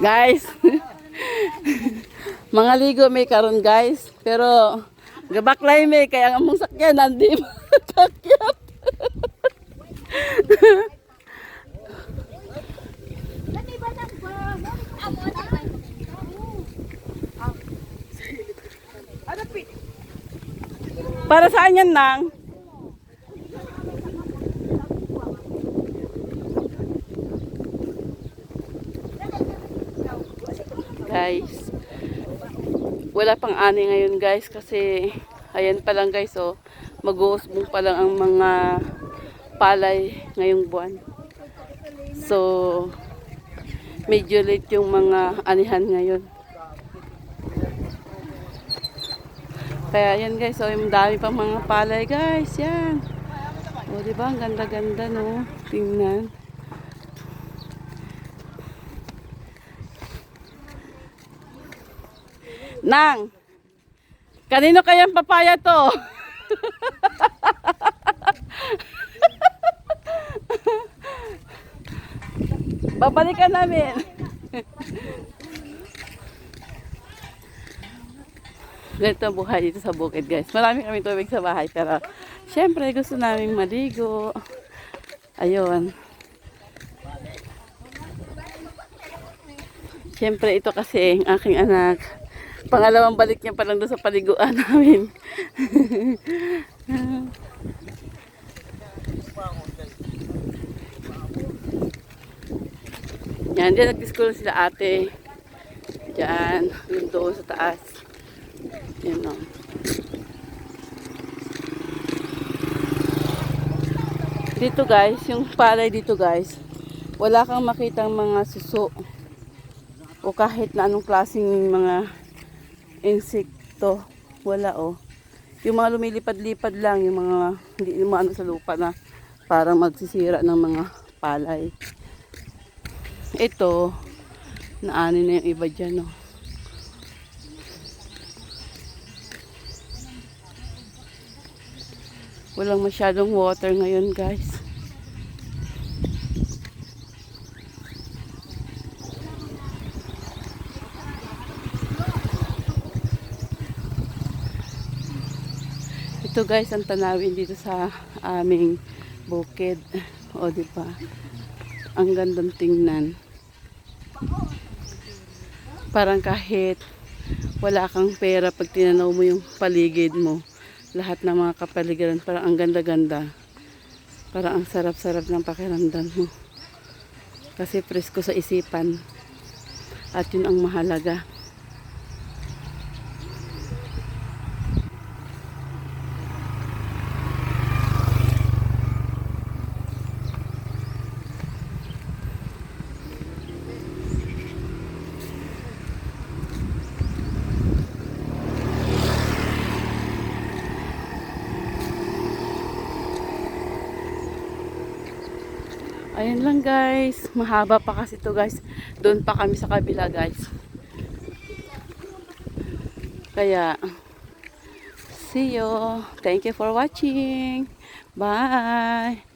Guys, mga ligo may karon guys. Pero, gabaklay may, kaya ang mong sakyan, nandi makakyat. Para saan yan nang? Guys, wala pang ani ngayon guys kasi ayan pa lang guys, oh, mag-uusbong pa lang ang mga palay ngayong buwan. So medyo late yung mga anihan ngayon. Kaya yan guys, so yung dami pang mga palay guys, yan. O diba, ang ganda-ganda no, tingnan. Nang, kanino kayang papaya to? Babalikan namin. Ganito ang buhay dito sa bukid guys. Marami kami tubig sa bahay pero syempre gusto namin maligo. Ayun. Syempre ito kasi ang aking anak. Pangalawang balik niya pa lang doon sa paliguan namin. Yan, dyan nag-school sila ate. Diyan, yun doon sa taas. Yan o. Dito guys, yung palay dito guys, wala kang makitang mga suso o kahit na anong klaseng mga insekto. Wala o. Yung mga lumilipad-lipad lang, yung mga hindi ano sa lupa na parang magsisira ng mga palay. Ito, naani na yung iba dyan o. Walang masyadong water ngayon guys. Ito guys ang tanawin dito sa aming bukid. O diba? Ang gandang tingnan. Parang kahit wala kang pera pag tinanaw mo yung paligid mo. Lahat ng mga kapaligiran, parang ang ganda-ganda. Parang ang sarap-sarap ng pakiramdam mo. Kasi presko sa isipan. At yun ang mahalaga. Ayan lang guys. Mahaba pa kasi to guys. Doon pa kami sa kabila guys. Kaya, see you. Thank you for watching. Bye.